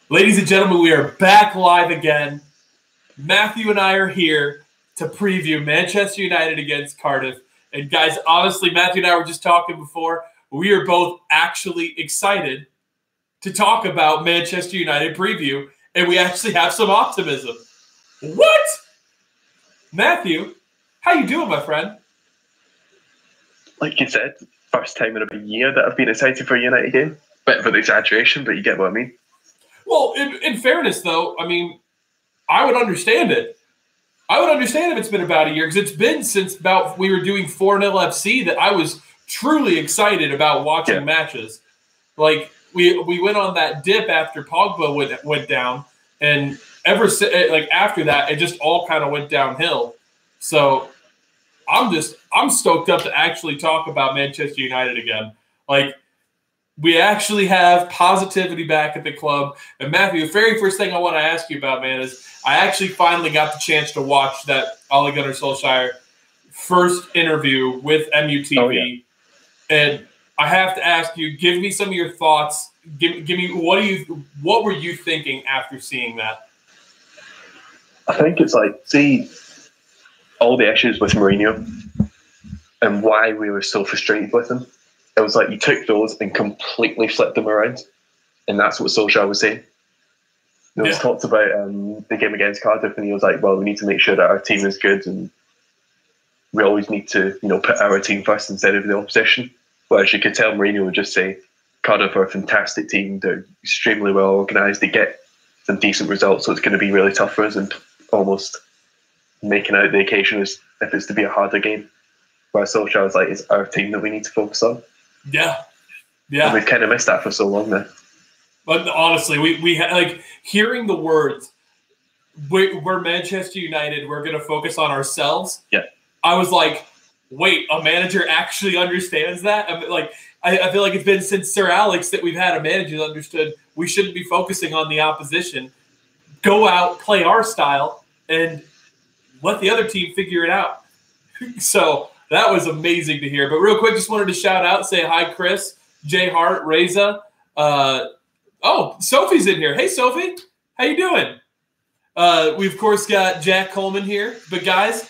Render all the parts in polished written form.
Ladies and gentlemen, we are back live again. Matthew and I are here to preview Manchester United against Cardiff. And guys, honestly, Matthew and I were just talking before. We are both actually excited to talk about Manchester United preview, and we actually have some optimism. What? Matthew, how you doing, my friend? Like you said, first time in about a year that I've been excited for a United game. Bit of an exaggeration, but you get what I mean. Well, in fairness, though, I mean, I would understand it. I would understand if it's been about a year, because it's been since about we were doing 4-0 FC that I was truly excited about watching matches. Like, we went on that dip after Pogba went down, and after that, it just all kind of went downhill. So I'm stoked up to actually talk about Manchester United again. Like, we actually have positivity back at the club. And Matthew, the very first thing I want to ask you about, man, is I actually finally got the chance to watch that Ole Gunnar Solskjaer first interview with MUTV. Oh, yeah. And I have to ask you, give me some of your thoughts. Give me what were you thinking after seeing that? I think it's like, see, all the issues with Mourinho and why we were so frustrated with him. It was like you took those and completely flipped them around. And that's what Solskjaer was saying. He was talked about the game against Cardiff, and he was like, well, we need to make sure that our team is good, and we always need to, put our team first instead of the opposition. Whereas you could tell Mourinho would just say, Cardiff are a fantastic team. They're extremely well organised. They get some decent results, so it's going to be really tough for us, and almost making out the occasion as if it's to be a harder game. Whereas Solskjaer was like, it's our team that we need to focus on. Yeah. And we've kind of missed that for so long now. But honestly, we like hearing the words, we're Manchester United, we're going to focus on ourselves. Yeah. I was like, wait, a manager actually understands that? I mean, I feel like it's been since Sir Alex that we've had a manager that understood we shouldn't be focusing on the opposition. Go out, play our style, and let the other team figure it out. So that was amazing to hear. But real quick, just wanted to shout out, say hi, Chris, Jay Hart, Reza. Sophie's in here. Hey, Sophie. How you doing? We, of course, got Jack Coleman here. But, guys,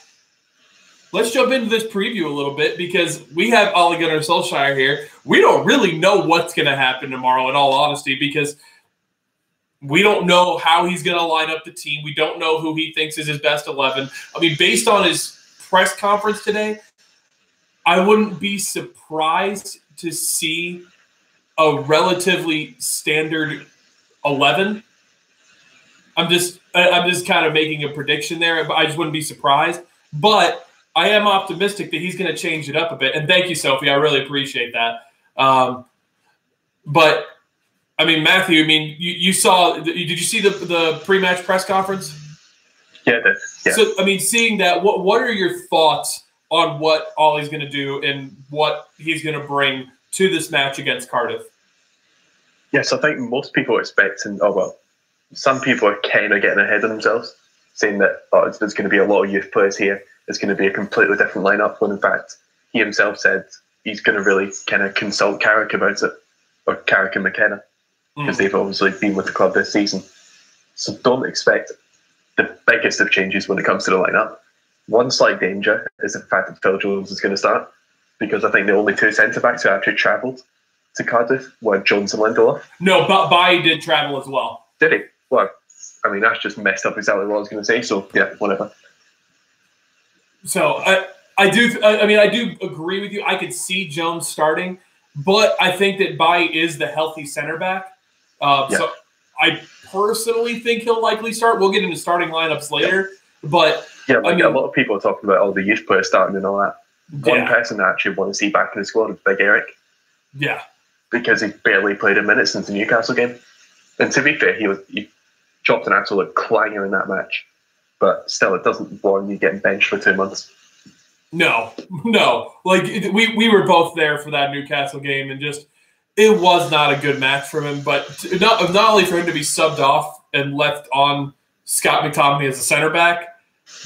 let's jump into this preview a little bit, because we have Ole Gunnar Solskjaer here. We don't really know what's going to happen tomorrow, in all honesty, because we don't know how he's going to line up the team. We don't know who he thinks is his best 11. I mean, based on his press conference today, I wouldn't be surprised to see a relatively standard 11. I'm just kind of making a prediction there, but I just wouldn't be surprised. But I am optimistic that he's going to change it up a bit. And thank you, Sophie. I really appreciate that. But I mean, Matthew, I mean, you saw. Did you see the pre-match press conference? Yeah, yeah. So I mean, seeing that, what are your thoughts on what Ollie's going to do and what he's going to bring to this match against Cardiff? Yes, I think most people are expecting, some people are kind of getting ahead of themselves, saying that there's going to be a lot of youth players here. It's going to be a completely different lineup, when in fact he himself said he's going to really kind of consult Carrick about it, or Carrick and McKenna, because they've obviously been with the club this season. So don't expect the biggest of changes when it comes to the lineup. One slight danger is the fact that Phil Jones is going to start, because I think the only two centre-backs who actually travelled to Cardiff were Jones and Lindelof. No, but Bailly did travel as well. Did he? Well, I mean, that's just messed up exactly what I was going to say, so yeah, whatever. So I do agree with you. I could see Jones starting, but I think that Bailly is the healthy centre-back. So I personally think he'll likely start. We'll get into starting lineups later, but yeah, a lot of people are talking about all the youth players starting and all that. One person I actually want to see back in the squad is Big Eric. Yeah. Because he barely played a minute since the Newcastle game. And to be fair, he chopped an absolute clanger in that match. But still, it doesn't warrant you getting benched for 2 months. No. Like, we were both there for that Newcastle game, and just it was not a good match for him. But not only for him to be subbed off and left on Scott McTominay as a center back,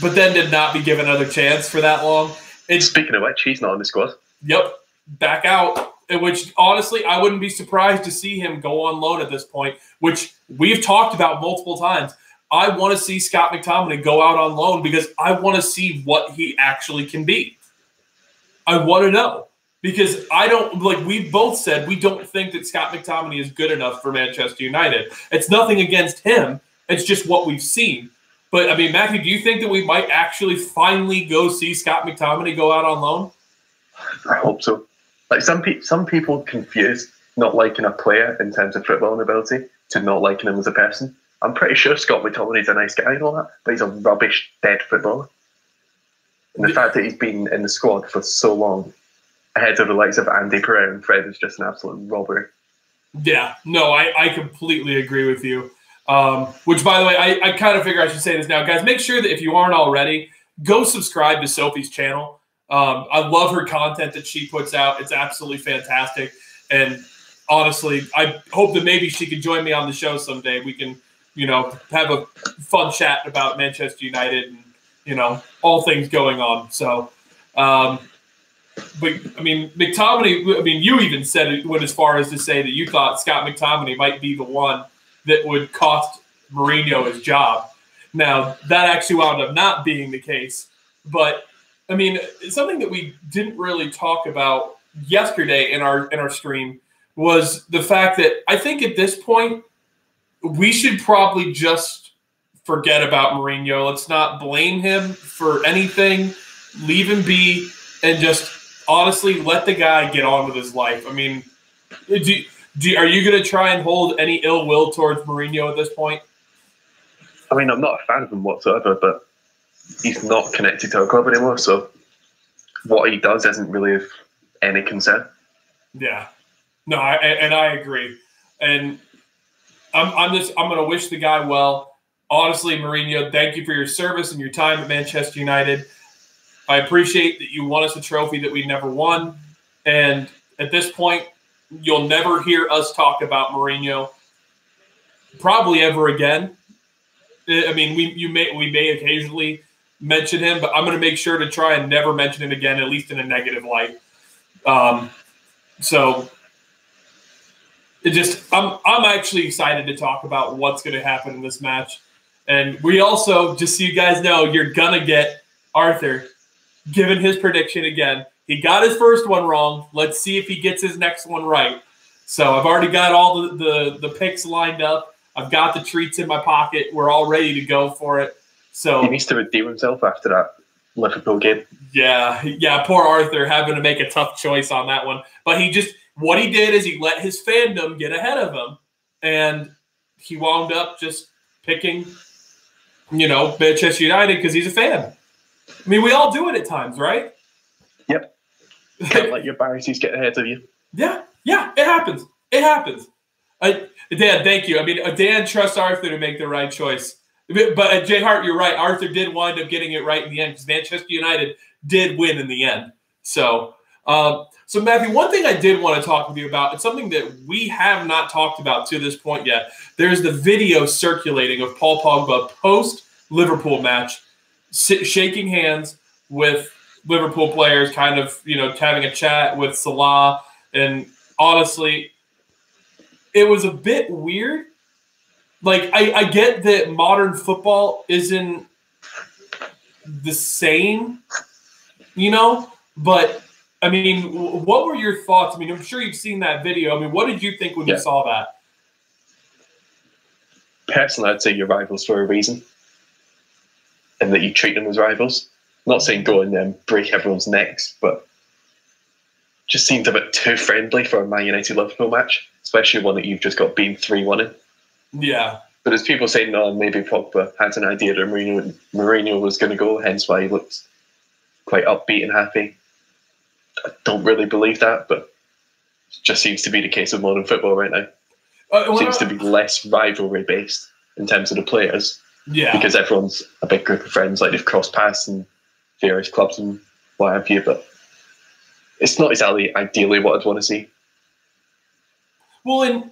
but then did not be given another chance for that long. Speaking of which, he's not in the squad. Yep. Back out. which honestly, I wouldn't be surprised to see him go on loan at this point, which we've talked about multiple times. I want to see Scott McTominay go out on loan because I want to see what he actually can be. I want to know because I don't, like we both said, we don't think that Scott McTominay is good enough for Manchester United. It's nothing against him. It's just what we've seen. But, I mean, Matthew, do you think that we might actually finally go see Scott McTominay go out on loan? I hope so. Like some people confuse not liking a player in terms of footballing ability to not liking him as a person. I'm pretty sure Scott McTominay's a nice guy and all that, but he's a rubbish, dead footballer. And the fact that he's been in the squad for so long, ahead of the likes of Andy Pereira and Fred, is just an absolute robbery. Yeah, no, I completely agree with you. Which, by the way, I kind of figure I should say this now. Guys, make sure that if you aren't already, go subscribe to Sophie's channel. I love her content that she puts out. It's absolutely fantastic. And honestly, I hope that maybe she could join me on the show someday. We can, have a fun chat about Manchester United and, all things going on. So, but, I mean, McTominay, you even said it went as far as to say that you thought Scott McTominay might be the one that would cost Mourinho his job. Now, that actually wound up not being the case. But, I mean, something that we didn't really talk about yesterday in our stream was the fact that I think at this point, we should probably just forget about Mourinho. Let's not blame him for anything. Leave him be and just honestly let the guy get on with his life. I mean, are you going to try and hold any ill will towards Mourinho at this point? I mean, I'm not a fan of him whatsoever, but he's not connected to our club anymore, so what he does isn't really of any concern. Yeah. No, I agree. And I'm going to wish the guy well. Honestly, Mourinho, thank you for your service and your time at Manchester United. I appreciate that you won us a trophy that we never won. And at this point, you'll never hear us talk about Mourinho probably ever again. I mean, we may occasionally mention him, but I'm going to make sure to try and never mention him again, at least in a negative light. So I'm actually excited to talk about what's going to happen in this match. And we also, just so you guys know, you're going to get Arthur giving his prediction again. He got his first one wrong. Let's see if he gets his next one right. So I've already got all the picks lined up. I've got the treats in my pocket. We're all ready to go for it. So he needs to redeem himself after that Liverpool game. Yeah, poor Arthur having to make a tough choice on that one. But what he did is he let his fandom get ahead of him, and he wound up just picking, Manchester United because he's a fan. I mean, we all do it at times, right? Yep. Can't let your biases get ahead of you. Yeah, it happens. It happens. Dan, thank you. I mean, Dan trusts Arthur to make the right choice. But Jay Hart, you're right. Arthur did wind up getting it right in the end because Manchester United did win in the end. So, Matthew, one thing I did want to talk with you about, it's something that we have not talked about to this point yet. There's the video circulating of Paul Pogba post-Liverpool match, shaking hands with Liverpool players, kind of, having a chat with Salah. And honestly, it was a bit weird. Like, I get that modern football isn't the same, but, I mean, what were your thoughts? I mean, I'm sure you've seen that video. I mean, what did you think when you saw that? Personally, I'd say you're rivals for a reason, and that you treat them as rivals. I'm not saying go in there and break everyone's necks, but just seemed a bit too friendly for a Man United-Liverpool match, especially one that you've just got beaten 3-1 in. Yeah. But there's people saying, no, maybe Pogba had an idea that Mourinho was going to go, hence why he looked quite upbeat and happy. I don't really believe that, but it just seems to be the case of modern football right now. It seems to be less rivalry-based in terms of the players. Yeah. Because everyone's a big group of friends, like they've crossed paths in various clubs and what have you, but it's not exactly ideally what I'd want to see. Well,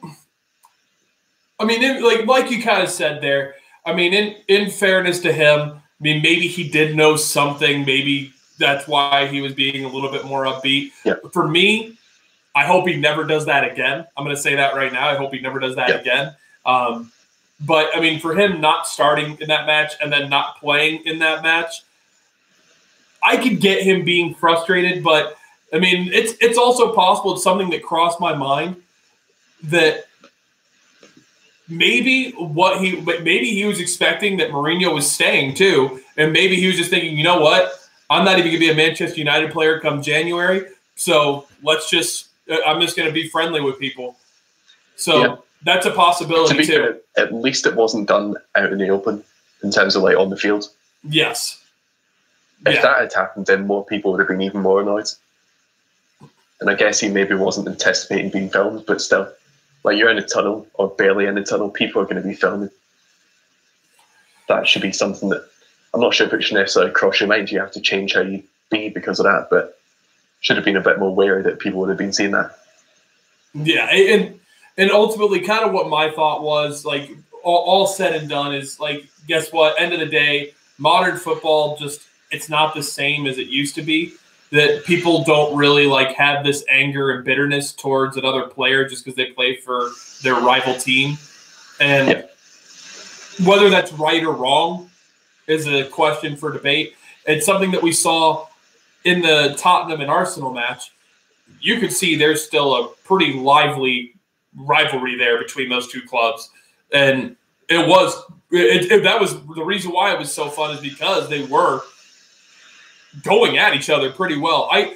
like you kind of said there, I mean, in fairness to him, I mean, maybe he did know something. Maybe that's why he was being a little bit more upbeat. Yeah. For me, I hope he never does that again. I'm going to say that right now. I hope he never does that again. But, I mean, for him not starting in that match and then not playing in that match, I could get him being frustrated. But, I mean, it's also possible, it's something that crossed my mind, that maybe he was expecting that Mourinho was staying too, and maybe he was just thinking, you know what, I'm not even going to be a Manchester United player come January, so I'm just going to be friendly with people. So that's a possibility too. Fair, at least it wasn't done out in the open in terms of on the field. Yes. If that had happened, then more people would have been even more annoyed. And I guess he maybe wasn't anticipating being filmed, but still. You're in a tunnel or barely in a tunnel, people are going to be filming. That should be something that I'm not sure if it should necessarily cross your mind. You have to change how you be because of that, but should have been a bit more wary that people would have been seeing that. Yeah, and ultimately, kind of what my thought was, all said and done is, guess what? End of the day, modern football it's not the same as it used to be. That people don't really have this anger and bitterness towards another player just because they play for their rival team. And whether that's right or wrong is a question for debate. It's something that we saw in the Tottenham and Arsenal match. You could see there's still a pretty lively rivalry there between those two clubs. And that was the reason why it was so fun, is because they were going at each other pretty well. I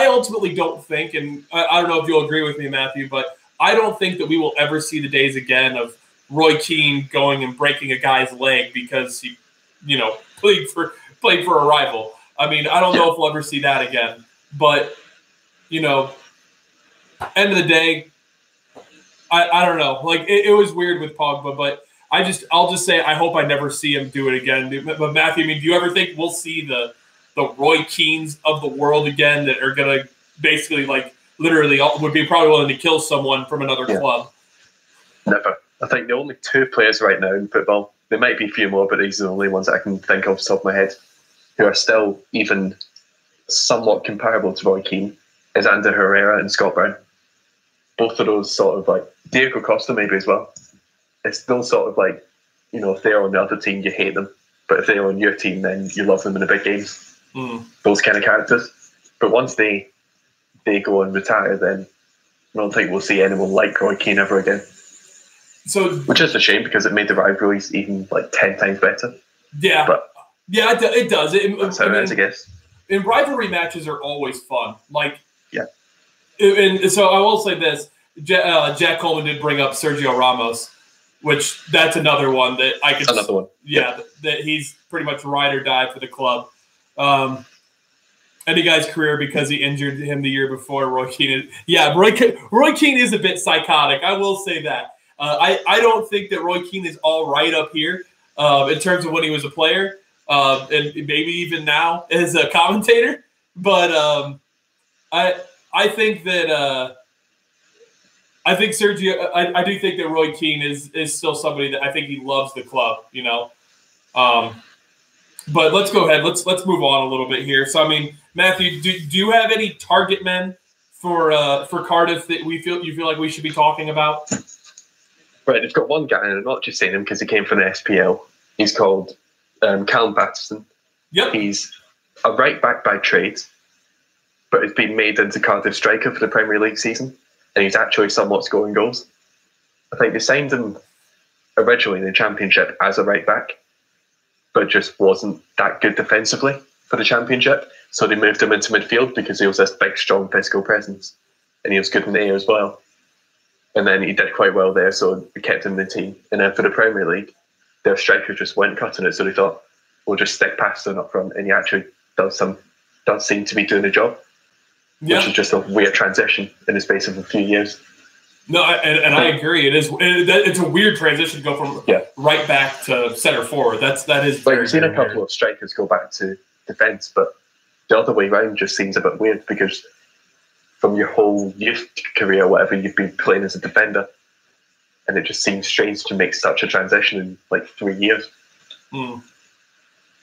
ultimately don't think, and I don't know if you'll agree with me, Matthew, but I don't think that we will ever see the days again of Roy Keane going and breaking a guy's leg because he, played for a rival. I mean, I don't know if we'll ever see that again. But, end of the day, I don't know. It was weird with Pogba, but I'll just say I hope I never see him do it again. But Matthew, I mean, do you ever think we'll see the Roy Keanes of the world again that are going to basically, literally would be probably willing to kill someone from another club? Never. I think the only two players right now in football, there might be a few more, but these are the only ones that I can think of off the top of my head, who are still even somewhat comparable to Roy Keane, is Ander Herrera and Scott Brown. Both of those sort of Diego Costa maybe as well. It's still sort of if they're on the other team, you hate them. But if they're on your team, then you love them in the big games. Those kind of characters. But once they go and retire, then I don't think we'll see anyone like Roy Keane ever again. Which is a shame because it made the rivalries even 10 times better. Yeah. But it does. That's how it is, I guess. And rivalry matches are always fun. Yeah. And so I will say this. Jack Coleman did bring up Sergio Ramos, which that's another one that I could. Another one. Yeah, that he's pretty much ride or die for the club. Any guy's career because he injured him the year before. Roy Keane. Roy Keane is a bit psychotic. I will say that. I don't think that Roy Keane is all right up here in terms of when he was a player, and maybe even now as a commentator. But I think that. I think Sergio. I do think that Roy Keane is still somebody that I think he loves the club. But let's go ahead. Let's move on a little bit here. So I mean, Matthew, do you have any target men for Cardiff that you feel like we should be talking about? Right, they've got one guy, and I'm not just saying him because he came from the SPL. He's called Callum Patterson. Yep. He's a right back by trade, but has been made into Cardiff striker for the Premier League season. And he's actually somewhat scoring goals. I think they signed him originally in the Championship as a right back, but just wasn't that good defensively for the Championship. So they moved him into midfield because he was this big, strong physical presence. And he was good in the air as well. And then he did quite well there, so we kept him in the team. And then for the Premier League, their striker just went cutting it, so they thought, we'll just stick Patterson up front. And he actually does seem to be doing the job. Yeah. Which is just a weird transition in the space of a few years. No, and I agree. It is. It's a weird transition to go from right back to center forward. That is. We've seen a couple of strikers go back to defence, but the other way around just seems a bit weird because from your whole youth career, whatever, you've been playing as a defender, and it just seems strange to make such a transition in 3 years.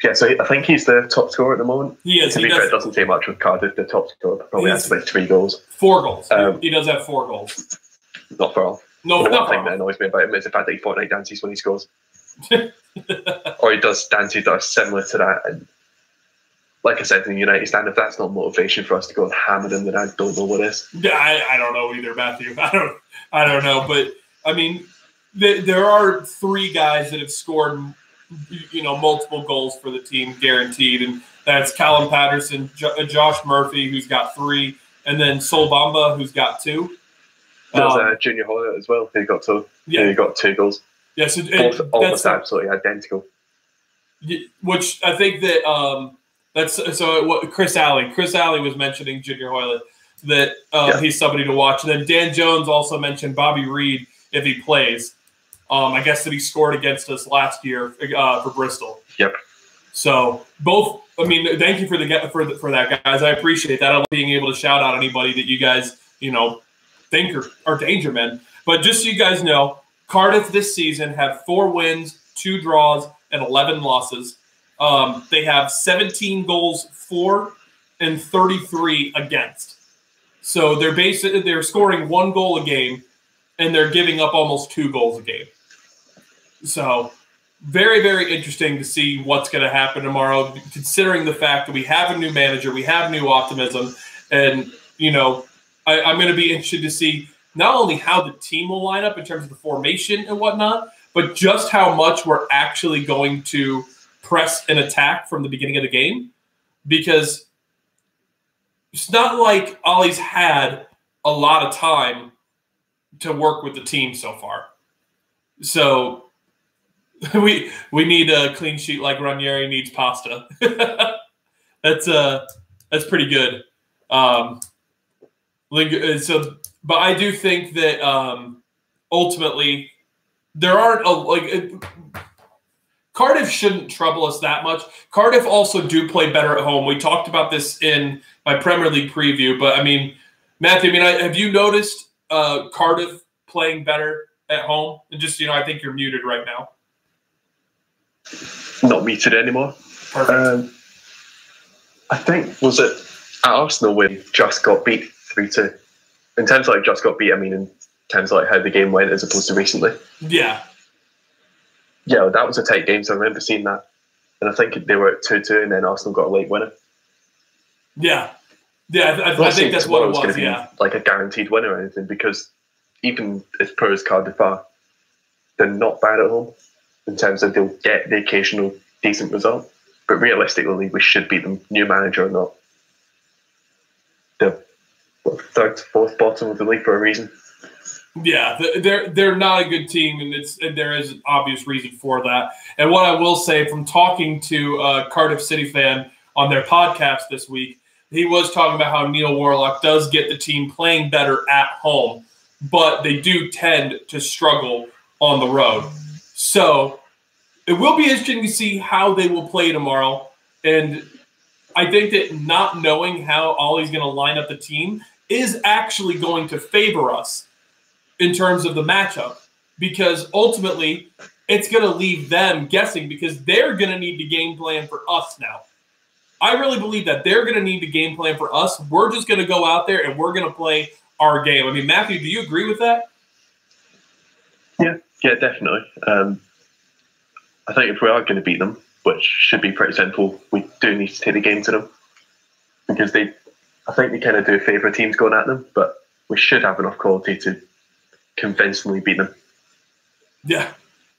Yeah, so I think he's the top scorer at the moment. He is. To be fair, it doesn't say much with Cardiff. The top scorer probably has like 3 goals. 4 goals. He does have 4 goals. Not for all. No, the not one thing that annoys me about him is the fact that he Fortnite dances when he scores. Or he does dances that are similar to that. And like I said in the United stand, if that's not motivation for us to go and hammer them, then I don't know what is. Yeah, I don't know either, Matthew. I don't know, but I mean, there are 3 guys that have scored, multiple goals for the team guaranteed, and that's Callum Patterson, Josh Murphy, who's got 3, and then Solbamba, who's got 2. There's Junior Hoyle as well, who got 2. Yeah, he got 2 goals. Yeah, so both almost absolutely identical. Which I think that that's so. What Chris Alley was mentioning Junior Hoyle, that he's somebody to watch. And then Dan Jones also mentioned Bobby Reed if he plays. I guess that he scored against us last year for Bristol. Yep. So both. I mean, thank you for that, guys. I appreciate that. I love being able to shout out anybody that you guys think are danger men. But just so you guys know, Cardiff this season had 4 wins, 2 draws, and 11 losses. They have 17 goals for and 33 against. So they're scoring 1 goal a game, and they're giving up almost 2 goals a game. So very, very interesting to see what's going to happen tomorrow, considering the fact that we have a new manager, we have new optimism, and I'm going to be interested to see not only how the team will line up in terms of the formation and whatnot, but just how much we're actually going to press and attack from the beginning of the game. Because it's not like Ollie's had a lot of time to work with the team so far. So we need a clean sheet like Ranieri needs pasta. That's pretty good. But I do think that ultimately there aren't Cardiff shouldn't trouble us that much. Cardiff also do play better at home. We talked about this in my Premier League preview, but I mean, Matthew, have you noticed Cardiff playing better at home? And just I think you're muted right now. Not muted anymore. Perfect. I think was it at Arsenal when just got beat 3-2. In terms of just got beat, I mean in terms of how the game went as opposed to recently. Yeah. Yeah, that was a tight game, so I remember seeing that. And I think they were at 2-2, and then Arsenal got a late winner. Yeah. Yeah, I think that's what it was, going to be like a guaranteed winner or anything, because even as poor as Cardiff are, they're not bad at home in terms of they'll get the occasional decent result. But realistically, we should beat them, new manager or not. They're 3rd, 4th bottom of the league for a reason. Yeah, they're not a good team, and there is an obvious reason for that. And what I will say from talking to a Cardiff City fan on their podcast this week, he was talking about how Neil Warlock does get the team playing better at home, but they do tend to struggle on the road. So it will be interesting to see how they will play tomorrow. And I think that not knowing how Ollie's going to line up the team is actually going to favor us in terms of the matchup, because ultimately it's going to leave them guessing, because they're going to need to game plan for us now. I really believe that they're going to need to game plan for us. We're just going to go out there and we're going to play our game. I mean, Matthew, do you agree with that? Yeah, definitely. I think if we are going to beat them, which should be pretty simple, we do need to take the game to them, because I think they kind of do favour teams going at them, but we should have enough quality to convincingly beat them. Yeah,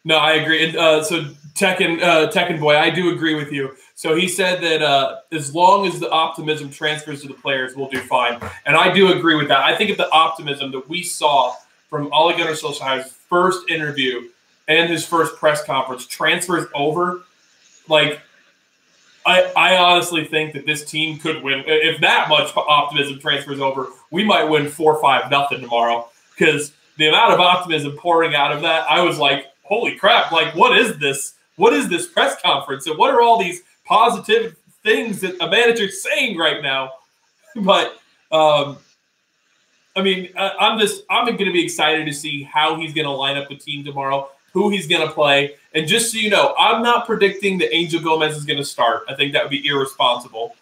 no, I agree. And so Tekken Boy, I do agree with you. So he said that as long as the optimism transfers to the players, we'll do fine. And I do agree with that. I think if the optimism that we saw from Ole Gunnar Solskjaer's first interview and his first press conference transfers over, I honestly think that this team could win. If that much optimism transfers over, we might win 4-5-0 tomorrow, because the amount of optimism pouring out of that, I was like, holy crap, what is this? What is this press conference? And what are all these positive things that a manager's saying right now? But I mean, I'm going to be excited to see how he's going to line up the team tomorrow, who he's going to play. And just so you know, I'm not predicting that Angel Gomez is going to start. I think that would be irresponsible.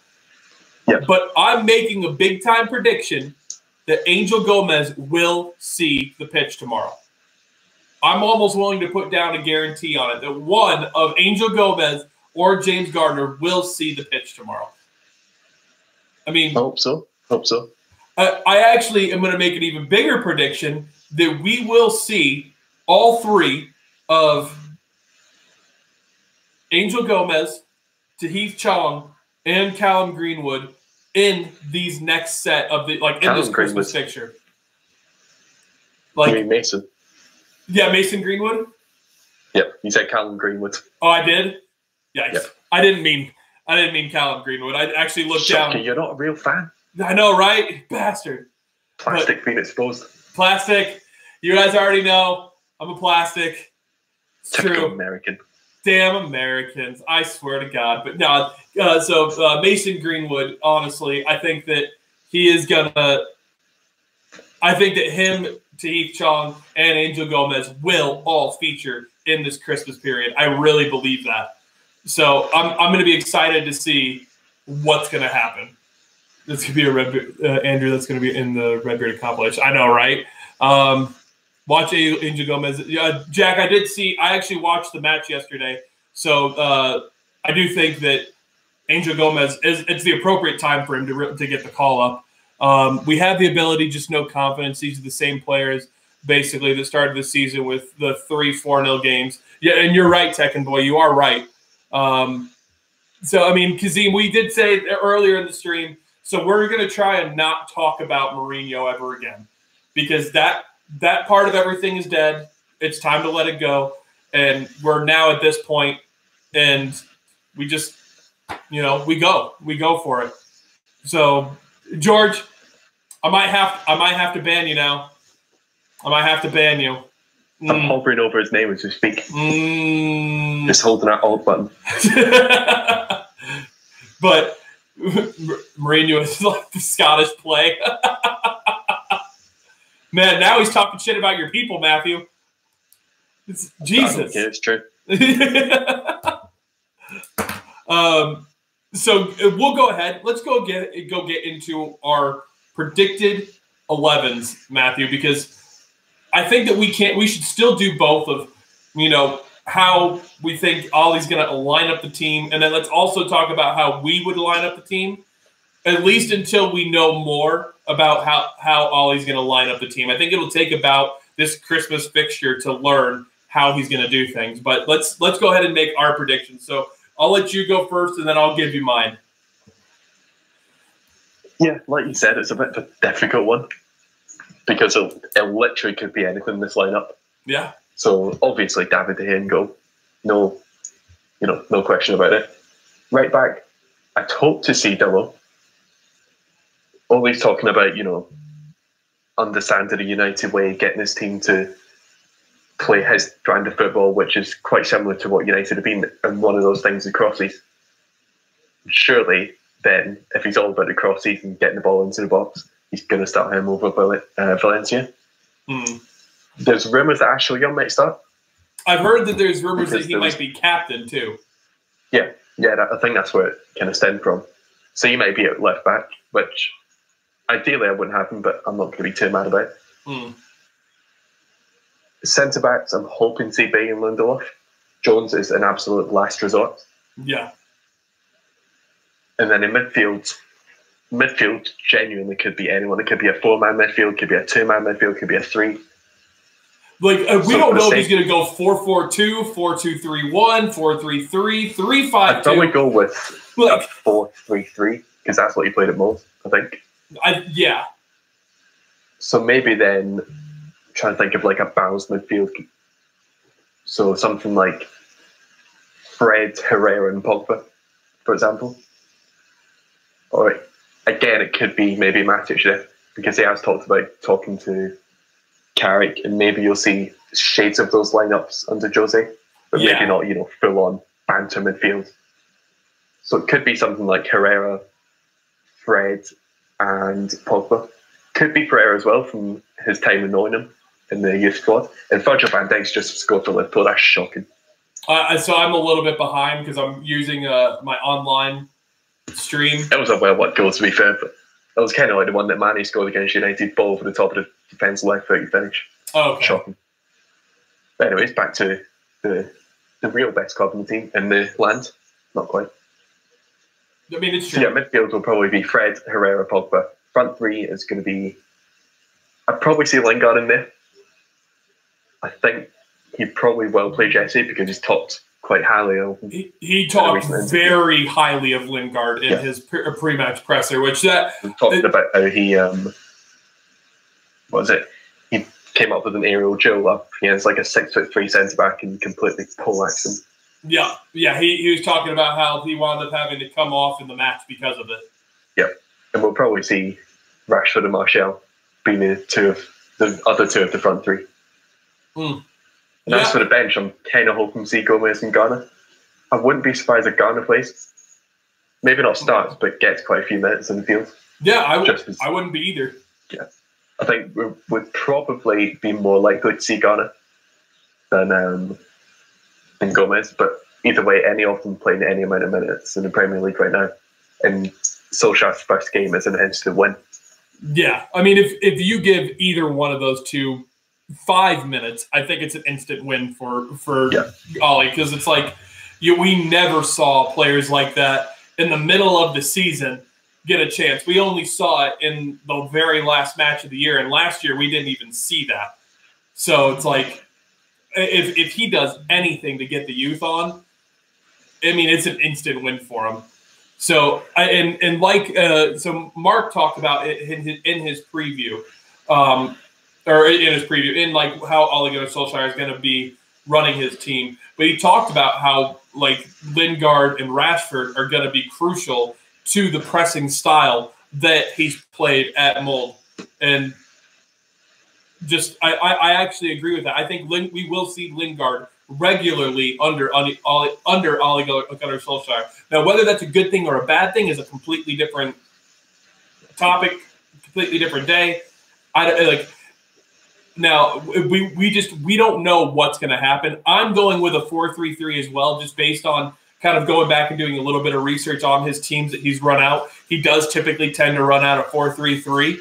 Yep. But I'm making a big-time prediction that Angel Gomez will see the pitch tomorrow. I'm almost willing to put down a guarantee on it that one of Angel Gomez or James Gardner will see the pitch tomorrow. I mean, I hope so. I actually am going to make an even bigger prediction that we will see all three of Angel Gomez, Tahith Chong, and Callum Greenwood in these next set of the in this Christmas picture. You mean Mason? Yeah, Mason Greenwood. Yep, you said Callum Greenwood. Oh, I did. Yikes! Yep. I didn't mean Callum Greenwood. I actually looked down. You're not a real fan. I know, right? Bastard. Plastic being exposed. Plastic. You guys already know I'm a plastic. It's Typical true. American. Damn Americans. I swear to God. But no, so Mason Greenwood, honestly, I think that he is going to – I think that him, Tahith Chong, and Angel Gomez will all feature in this Christmas period. I really believe that. So I'm going to be excited to see what's going to happen. That's going to be Andrew, that's going to be in the Red Bearded compilation. I know, right? Watch Angel Gomez. Jack, I actually watched the match yesterday. So I do think that Angel Gomez, it's the appropriate time for him to get the call up. We have the ability, just no confidence. These are the same players, basically, that started the season with the 3-4-0 games. Yeah, and you're right, Tekken Boy. You are right. So, I mean, Kazim, we did say earlier in the stream, so we're going to try and not talk about Mourinho ever again because that part of everything is dead. It's time to let it go. And we're now at this point, and we just, we go for it. So, George, I might have to ban you now. I might have to ban you. I'm hovering over his name as we speak. Just holding that alt button. But Mourinho is like the Scottish play. Man, now he's talking shit about your people, Matthew. Jesus. Yeah, it's true. So we'll go ahead. Let's go get into our predicted 11s, Matthew, because I think that we should still do both of, how we think Ollie's going to line up the team. And then let's also talk about how we would line up the team, at least until we know more about how Ollie's going to line up the team. I think it'll take about this Christmas fixture to learn how he's going to do things. But let's go ahead and make our predictions. So I'll let you go first, and then I'll give you mine. Yeah, like you said, it's a bit of a difficult one because it literally could be anything in this lineup. Yeah. So obviously David De Gea in goal, no question about it. Right back, I'd hope to see Dillo. Always talking about understanding the United way, getting his team to play his brand of football, which is quite similar to what United have been, and one of those things is crosses. Surely, then, if he's all about the crosses and getting the ball into the box, he's going to start him over Valencia. There's rumours that Ashley Young might start. I've heard that there's rumours that he might be captain too. Yeah, I think that's where it kind of stemmed from. So he might be at left back, which ideally I wouldn't have him, but I'm not going to be too mad about it. Centre backs, I'm hoping to see Bay and Lindelof. Jones is an absolute last resort. Yeah. And then in midfield genuinely could be anyone. It could be a 4-man midfield, could be a 2-man midfield, could be a 3. We don't know if he's going to go 4-4-2, 4-2-3-1, 4-3-3, 3-5-2. I'd probably go with a 4-3-3 because that's what he played at most, I think. Yeah. So maybe then trying to think of like a balanced midfield. So something like Fred, Herrera, and Pogba, for example. Or again, it could be maybe Matic there because he has talked about talking to Carrick, and maybe you'll see shades of those lineups under Jose, but maybe not, full on banter midfield. So it could be something like Herrera, Fred, and Pogba. could be Pereira as well from his time in Nottingham in the youth squad. And Virgil van Dijk's just scored for Liverpool. That's shocking. So I'm a little bit behind because I'm using my online stream. It was a well-worked goal, to be fair, but it was kind of like the one that Manny scored against United, ball over the top of the defence, left-footed finish. Oh, okay. Shocking. But anyways, back to the real best club in the team, in the land. Not quite. I mean, it's true. So yeah, midfield will probably be Fred, Herrera, Pogba. Front three is going to be... I'd probably see Lingard in there. I think he probably will play Jesse because he's talked quite highly of him. He talked very highly of Lingard in his pre-match presser, which that... We talked about how he... what was it? He came up with an aerial Joe up. He has like a 6'3" centre-back and completely poleaxed him. Yeah. He was talking about how he wound up having to come off in the match because of it. Yeah. And we'll probably see Rashford and Martial being the other two of the front three. And as for the bench, I'm kind of hoping to see Gomez and Garner. I wouldn't be surprised if Garner plays. Maybe not starts, but gets quite a few minutes in the field. Yeah, I wouldn't be either. Yeah. I think we would probably be more likely to see Garner than Gomez. But either way, any of them playing any amount of minutes in the Premier League right now. And Solskjaer's first game is an instant win. Yeah, I mean, if you give either one of those two 5 minutes, I think it's an instant win for Ollie, because it's like we never saw players like that in the middle of the season get a chance. We only saw it in the very last match of the year, and last year we didn't even see that. So it's like if he does anything to get the youth on, I mean, it's an instant win for him. So so Mark talked about it in his preview, in like how Ole Gunnar Solskjaer is going to be running his team. But he talked about how like Lingard and Rashford are going to be crucial to the pressing style that he's played at Mold. And just I actually agree with that. I think we will see Lingard regularly under Ole Gunnar Solskjaer. Now, whether that's a good thing or a bad thing is a completely different topic, completely different day. Now, we don't know what's going to happen. I'm going with a 4-3-3 as well, just based on kind of going back and doing a little bit of research on his teams that he's run out. He does typically tend to run out a 4-3-3.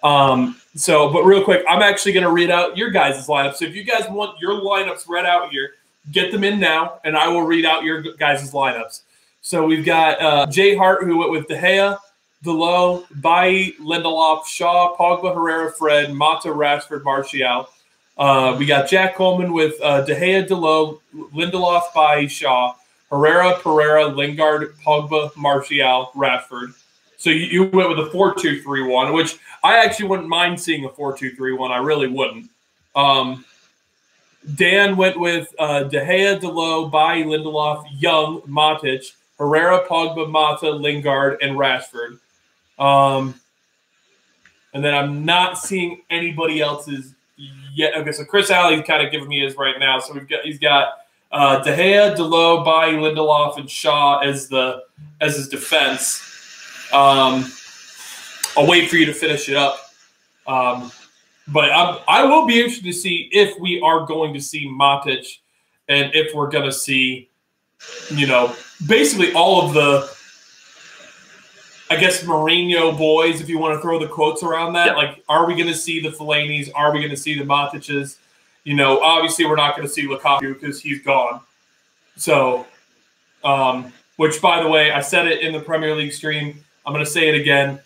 But real quick, I'm actually going to read out your guys' lineups. So if you guys want your lineups read out here, get them in now, and I will read out your guys' lineups. So we've got Jay Hart, who went with De Gea, Delo, Bailly, Lindelof, Shaw, Pogba, Herrera, Fred, Mata, Rashford, Martial. We got Jack Coleman with De Gea, Delo, Lindelof, Bailly, Shaw, Herrera, Pereira, Lingard, Pogba, Martial, Rashford. So you went with a 4-2-3-1, which I actually wouldn't mind seeing a 4-2-3-1. I really wouldn't. Dan went with De Gea, Delo, Bailly, Lindelof, Young, Matic, Herrera, Pogba, Mata, Lingard, and Rashford. And then I'm not seeing anybody else's yet. Okay, so Chris Alley's kind of giving me his right now. So he's got De Gea, Delo, Bailly, Lindelof, and Shaw as his defense. I'll wait for you to finish it up. But I will be interested to see if we are going to see Matic and if we're going to see, basically all of the, I guess, Mourinho boys, if you want to throw the quotes around that. Yeah. Like, are we going to see the Fellaini's? Are we going to see the Matiches? Obviously we're not going to see Lukaku because he's gone. So, which, by the way, I said it in the Premier League stream. I'm going to say it again.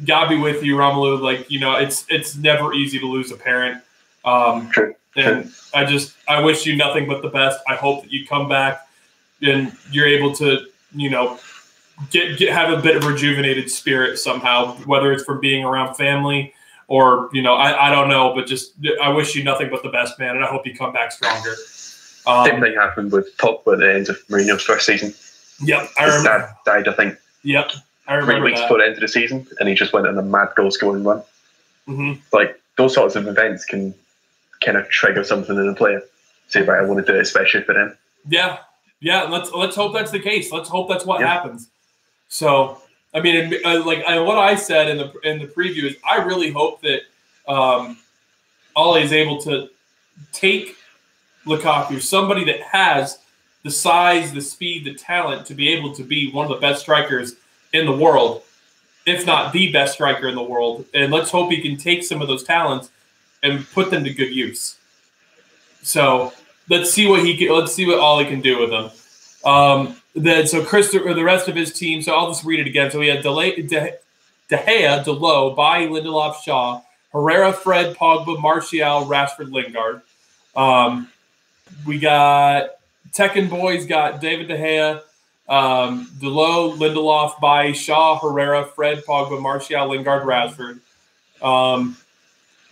God be with you, Romelu. Like, it's never easy to lose a parent. True. And I wish you nothing but the best. I hope that you come back and you're able to, have a bit of rejuvenated spirit somehow, whether it's from being around family or, I don't know, but just I wish you nothing but the best, man, and I hope you come back stronger. Same thing happened with Pogba at the end of Mourinho's first season. Yep, I remember. His remember. dad died, I think. Yep, I remember 3 weeks before the end of the season, and he just went on a mad goal-scoring run. Mm-hmm. Like, those sorts of events can kind of trigger something in a player. Say, right, I want to do it especially for them. Yeah. Let's hope that's the case. Let's hope that's what happens. So, I mean, what I said in the preview is I really hope that Ole is able to take Lukaku, somebody that has the size, the speed, the talent to be able to be one of the best strikers in the world, if not the best striker in the world. And let's hope he can take some of those talents and put them to good use. So let's see what Ole can do with them. So Christopher, the rest of his team. So I'll just read it again. So we had De Gea, Delo, Bailly, Lindelof, Shaw, Herrera, Fred, Pogba, Martial, Rashford, Lingard. We got Tekken Boys got David De Gea, Delo, Lindelof, Bailly, Shaw, Herrera, Fred, Pogba, Martial, Lingard, Rashford.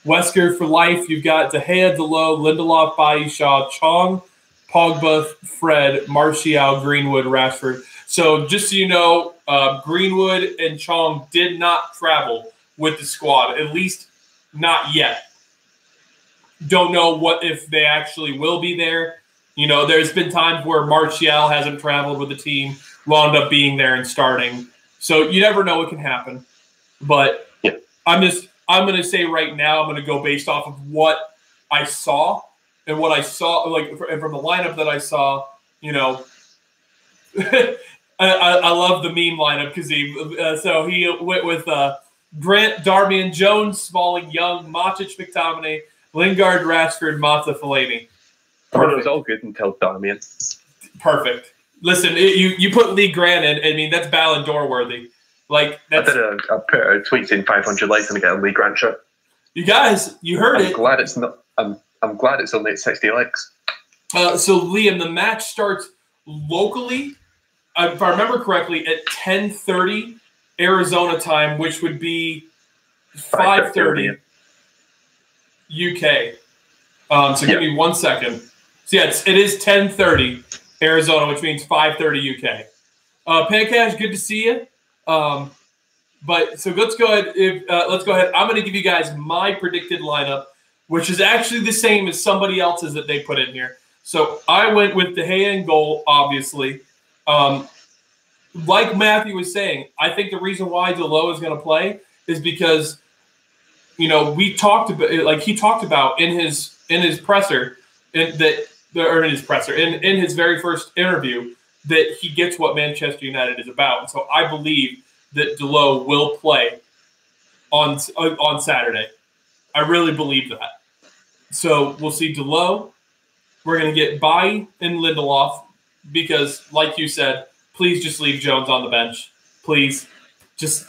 Wesker for life, you've got De Gea, Delo, Lindelof, Bailly, Shaw, Chong, Pogba, Fred, Martial, Greenwood, Rashford. So just so you know, Greenwood and Chong did not travel with the squad, at least not yet. Don't know what if they actually will be there. You know, there's been times where Martial hasn't traveled with the team, wound up being there and starting. So you never know what can happen. But yeah. I'm going to say right now, I'm going to go based off of what I saw. And what I saw, like from the lineup that I saw, you know, I love the meme lineup because he went with Grant, Darmian, Jones, Smalling, Young, Matic, McTominay, Lingard, Rashford, Mata, Fellaini. Well, it was all good until Darmian. Perfect. Listen, you put Lee Grant in. I mean, that's Ballon d'Or worthy. Like that's, I put a tweet saying 500 likes and I get a Lee Grant shirt. You guys, you heard it. I'm glad it's not. I'm glad it's only at 60 likes. So Liam, the match starts locally, if I remember correctly, at 10:30 Arizona time, which would be 5:30 UK. So give me 1 second. So yeah, it is 10:30 Arizona, which means 5:30 UK. Pancash, good to see you. But so let's go ahead. Let's go ahead. I'm going to give you guys my predicted lineup, which is actually the same as somebody else's that they put in here. So I went with De Gea in goal, obviously. Like Matthew was saying, I think the reason why Delo is going to play is because, you know, we talked about, like he talked about in his presser, in his very first interview, that he gets what Manchester United is about. And so I believe that Delo will play on Saturday. I really believe that. So we'll see Delo. We're going to get Bailly and Lindelof because, like you said, please just leave Jones on the bench. Please. Just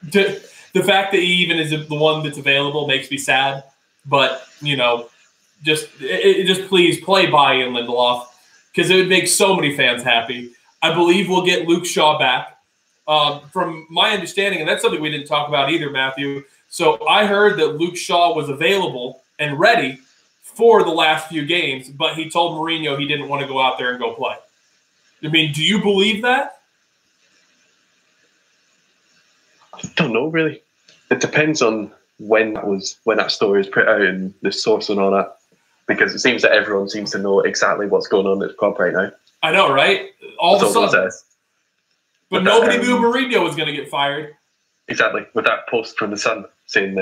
the fact that he even is the one that's available makes me sad. But, you know, just please play Bailly and Lindelof because it would make so many fans happy. I believe we'll get Luke Shaw back. From my understanding, and that's something we didn't talk about either, Matthew. So I heard that Luke Shaw was available and ready for the last few games, but he told Mourinho he didn't want to go out there and go play. I mean, do you believe that? I don't know, really. It depends on when that story was put out and the source and all that, because it seems that everyone seems to know exactly what's going on at the club right now. I know, right? All of a sudden. But nobody knew Mourinho was going to get fired. Exactly. With that post from the Sun saying,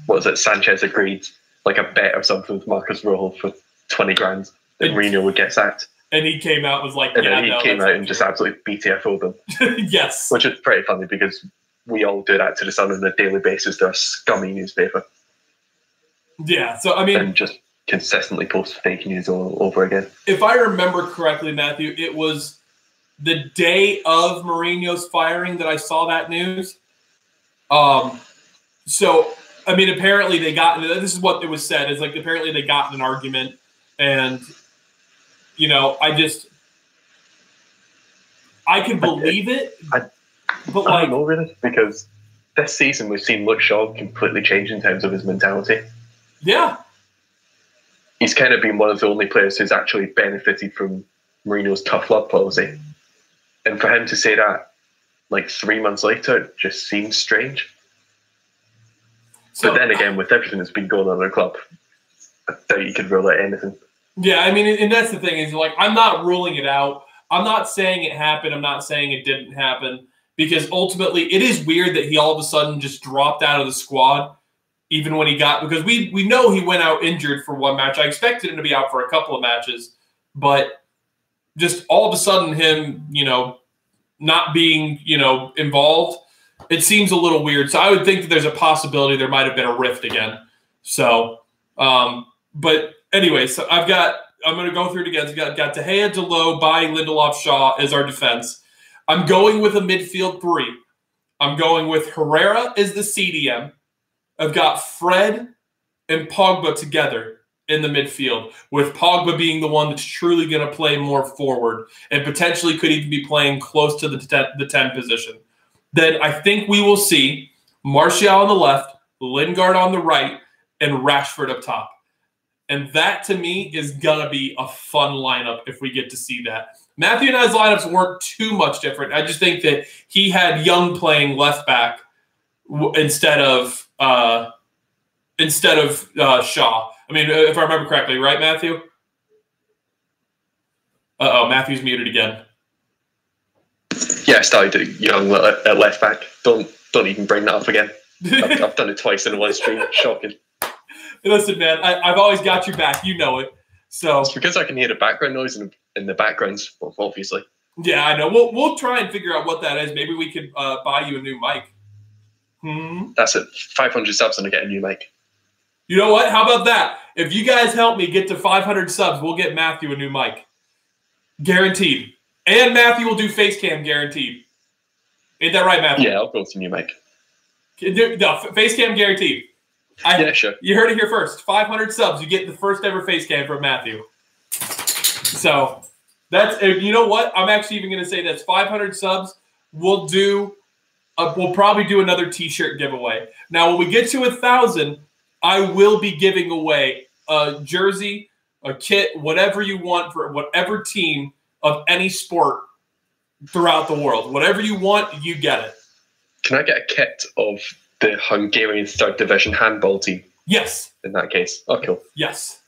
what was it, Sanchez agreed like a bet or something with Marcus Rojo for 20 grand that Mourinho would get sacked. And he came out and was like, and then he came out and just absolutely BTFO'd them. Yes. Which is pretty funny because we all do that to the Sun on a daily basis. They're a scummy newspaper. Yeah, so I mean... And just consistently post fake news all over again. If I remember correctly, Matthew, it was the day of Mourinho's firing that I saw that news. So, I mean, apparently they got... This is what it was said. It's like apparently they got in an argument and... You know, I can believe it, but I don't know really, because this season we've seen Luke Shaw completely change in terms of his mentality. Yeah. He's kind of been one of the only players who's actually benefited from Mourinho's tough love policy. And for him to say that like 3 months later, it just seems strange. So, but then again, with everything that's been going on in the club, I doubt you could rule out anything. Yeah, I mean, and that's the thing is, like, I'm not ruling it out. I'm not saying it happened. I'm not saying it didn't happen. because ultimately it is weird that he all of a sudden just dropped out of the squad, even when he got, because we know he went out injured for one match. I expected him to be out for a couple of matches, but just all of a sudden him, not being, involved, it seems a little weird. So I would think that there's a possibility there might have been a rift again. So, but anyway, so I'm going to go through it again. So got De Gea, Delo, Bailly, Lindelof, Shaw as our defense. I'm going with a midfield 3. I'm going with Herrera as the CDM. I've got Fred and Pogba together in the midfield, with Pogba being the one that's truly going to play more forward and potentially could even be playing close to the 10 position. Then I think we will see Martial on the left, Lingard on the right, and Rashford up top. And that, to me, is going to be a fun lineup if we get to see that. Matthew and I's lineups weren't too much different. I just think that he had Young playing left back instead of Shaw. I mean, if I remember correctly, right, Matthew? Uh-oh, Matthew's muted again. Yeah, I started Young at left back. Don't even bring that up again. I've done it twice in one stream. Shocking. Listen, man, I've always got your back. You know it. So it's because I can hear the background noise in the backgrounds, obviously. Yeah, I know. We'll try and figure out what that is. Maybe we could buy you a new mic. That's it. 500 subs and I get a new mic. You know what? How about that? If you guys help me get to 500 subs, we'll get Matthew a new mic. Guaranteed. And Matthew will do face cam guaranteed. Ain't that right, Matthew? Yeah, I'll go with a new mic. No, face cam guaranteed. Yeah, sure. You heard it here first. 500 subs, you get the first ever face cam from Matthew. So that's, you know what? I'm actually even going to say that's 500 subs. We'll probably do another T-shirt giveaway. Now, when we get to 1,000, I will be giving away a jersey, a kit, whatever you want for whatever team of any sport throughout the world. Whatever you want, you get it. Can I get a kit of the Hungarian 3rd Division handball team? Yes. In that case. Oh, cool. Yes.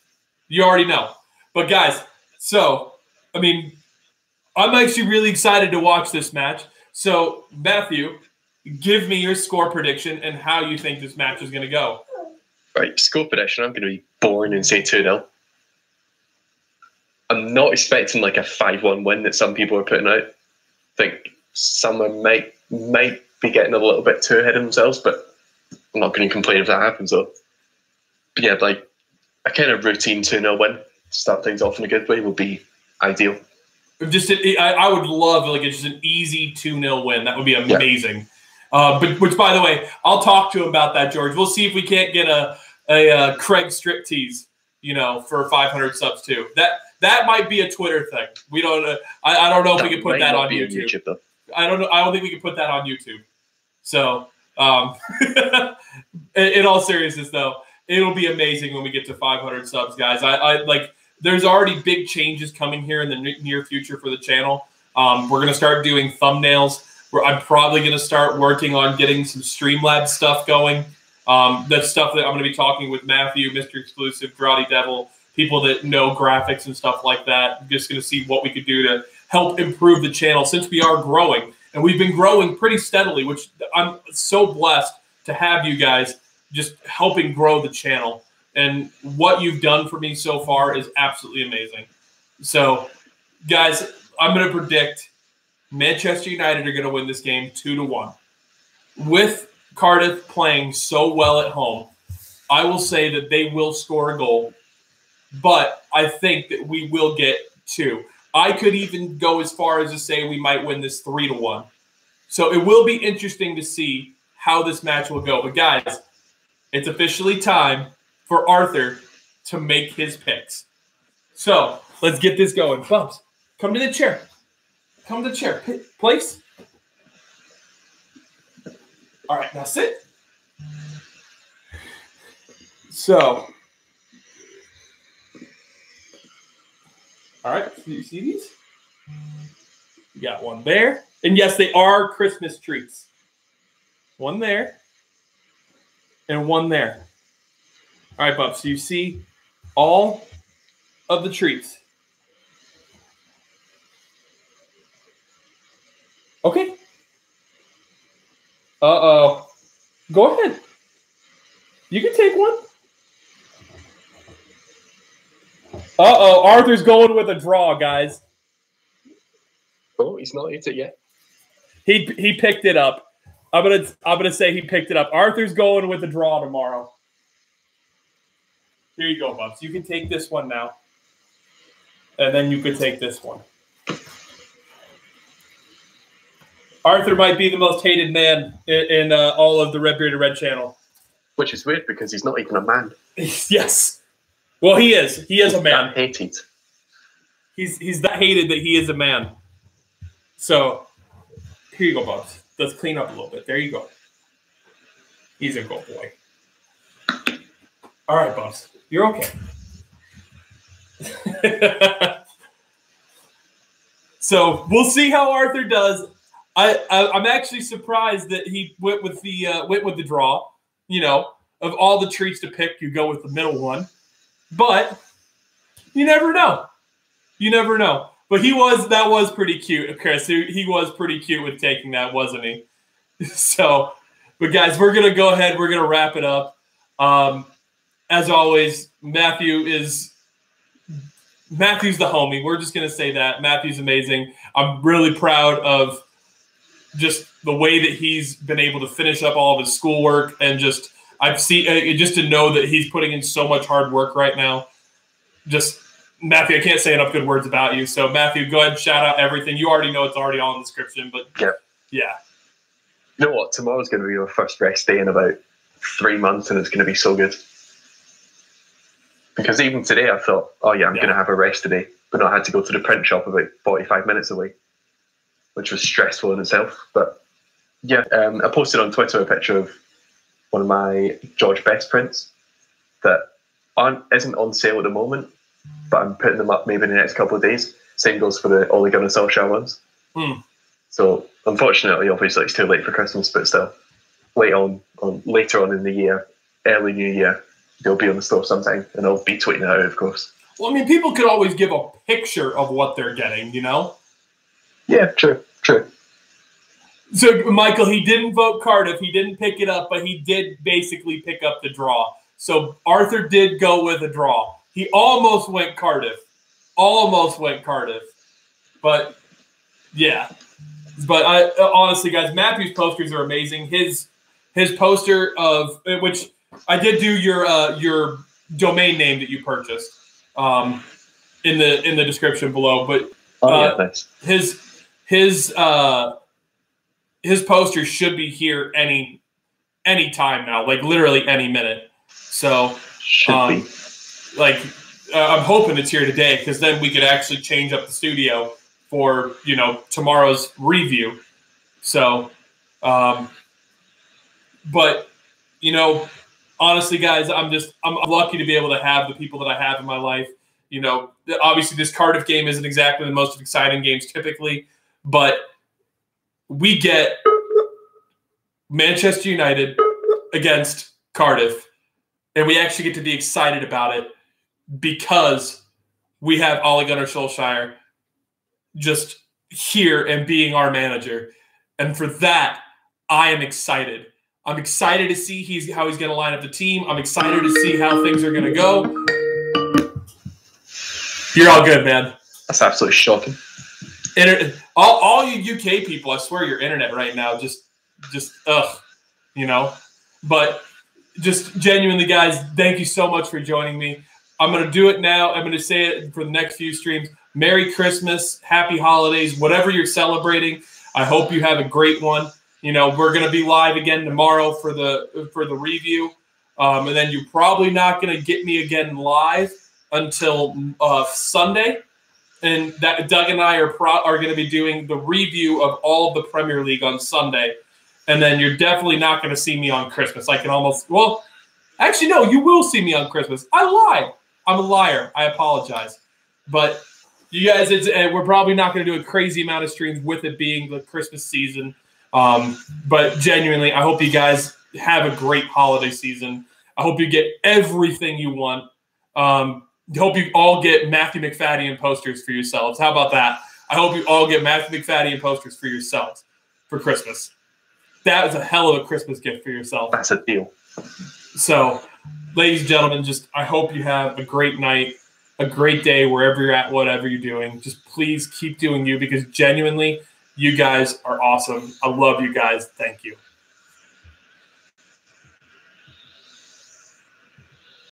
You already know. But guys, so, I mean, I'm actually really excited to watch this match. So, Matthew, give me your score prediction and how you think this match is going to go. Right, score prediction. I'm going to be boring and say 2-0. I'm not expecting like a 5-1 win that some people are putting out. I think someone might be getting a little bit too ahead of themselves, but I'm not going to complain if that happens though. But yeah, like a kind of routine 2-0 win, start things off in a good way would be ideal. I would love just an easy 2-0 win. That would be amazing. Yeah. Which, by the way, I'll talk to him about that, George. We'll see if we can't get a Craig striptease, for 500 subs too. That might be a Twitter thing. We don't. I don't know if we can put that on YouTube. Though. I don't know. I don't think we can put that on YouTube. So, in all seriousness, though, it'll be amazing when we get to 500 subs, guys. I like. There's already big changes coming here in the near future for the channel. We're going to start doing thumbnails. I'm probably going to start working on getting some Streamlabs stuff going. That's stuff that I'm going to be talking with Matthew, Mr. Exclusive, Grotty Devil, people that know graphics and stuff like that. I'm just going to see what we could do to help improve the channel since we are growing. And we've been growing pretty steadily, which I'm so blessed to have you guys just helping grow the channel. And what you've done for me so far is absolutely amazing. So, guys, I'm going to predict Manchester United are going to win this game 2-1. With Cardiff playing so well at home, I will say that they will score a goal, but I think that we will get 2. I could even go as far as to say we might win this 3-1. So it will be interesting to see how this match will go. But guys, it's officially time for Arthur to make his picks. So let's get this going. Bubs, come to the chair. Come to the chair. Place. All right, now sit. So, all right, you see these? You got one there. And yes, they are Christmas treats. One there and one there. All right, Bubs, so you see all of the treats. Okay. Uh-oh. Go ahead. You can take one. Uh-oh. Arthur's going with a draw, guys. Oh, he's not hit it yet. He picked it up. I'm gonna say he picked it up. Arthur's going with a draw tomorrow. Here you go, Bubs. You can take this one now. And then you can take this one. Arthur might be the most hated man in all of the Red Bearded Red channel. Which is weird because he's not even a man. Yes. Well, he is. He is a man. Hated. He's that hated that he is a man. So, here you go, Bubs. Let's clean up a little bit. There you go. He's a good boy. All right, Bubs. You're okay. So, we'll see how Arthur does. I'm actually surprised that he went with the draw. You know, of all the treats to pick, you go with the middle one. But you never know. You never know. But that was pretty cute, Chris. He was pretty cute with taking that, wasn't he? So, but guys, we're gonna go ahead. We're gonna wrap it up. As always, Matthew's the homie. We're just gonna say that Matthew's amazing. I'm really proud of just the way that he's been able to finish up all of his schoolwork, and just to know that he's putting in so much hard work right now. Just Matthew, I can't say enough good words about you. So Matthew, go ahead and shout out everything. You already know it's already all in the description, but yeah. You know what? Tomorrow's going to be your first rest day in about 3 months, and it's going to be so good. Because even today I thought, oh yeah, I'm going to have a rest today, but no, I had to go to the print shop about 45 minutes away, which was stressful in itself. But yeah, I posted on Twitter a picture of one of my George Best prints that isn't on sale at the moment, but I'm putting them up maybe in the next couple of days. Same goes for the Ole Gunnar Solskjaer ones. So unfortunately, obviously, it's too late for Christmas, but still, later on in the year, early New Year, they'll be on the store sometime, and I'll be tweeting it out, of course. Well, I mean, people could always give a picture of what they're getting, you know? Yeah, true. So, Michael, he didn't vote Cardiff. He didn't pick it up, but he did basically pick up the draw. So, Arthur did go with a draw. He almost went Cardiff. But, yeah. But honestly, guys, Matthew's posters are amazing. His poster of which I did do your domain name that you purchased in the description below. But thanks. His posters should be here any time now, like literally any minute. So I'm hoping it's here today, because then we could actually change up the studio for tomorrow's review. So, but honestly, guys, I'm lucky to be able to have the people that I have in my life. Obviously this Cardiff game isn't exactly the most exciting games typically, but we get Manchester United against Cardiff, and we actually get to be excited about it because we have Ole Gunnar Solskjaer just here and being our manager. And for that, I am excited. I'm excited to see how he's going to line up the team. I'm excited to see how things are going to go. You're all good, man. That's absolutely shocking. All you UK people, I swear your internet right now, just ugh, But just genuinely, guys, thank you so much for joining me. I'm going to do it now. I'm going to say it for the next few streams. Merry Christmas, Happy Holidays, whatever you're celebrating. I hope you have a great one. We're going to be live again tomorrow for the review, and then you're probably not going to get me again live until Sunday. And that Doug and I are going to be doing the review of all of the Premier League on Sunday. And then you're definitely not going to see me on Christmas. I can actually, no, you will see me on Christmas. I lied. I'm a liar. I apologize. But you guys, we're probably not going to do a crazy amount of streams with it being the Christmas season. But genuinely, I hope you guys have a great holiday season. I hope you get everything you want. I hope you all get Matthew McFadden posters for yourselves. How about that? I hope you all get Matthew McFadden posters for yourselves for Christmas. that was a hell of a Christmas gift for yourself. That's a deal. So, ladies and gentlemen, I hope you have a great night, a great day wherever you're at, whatever you're doing. Just please keep doing you, because genuinely, you guys are awesome. I love you guys. Thank you.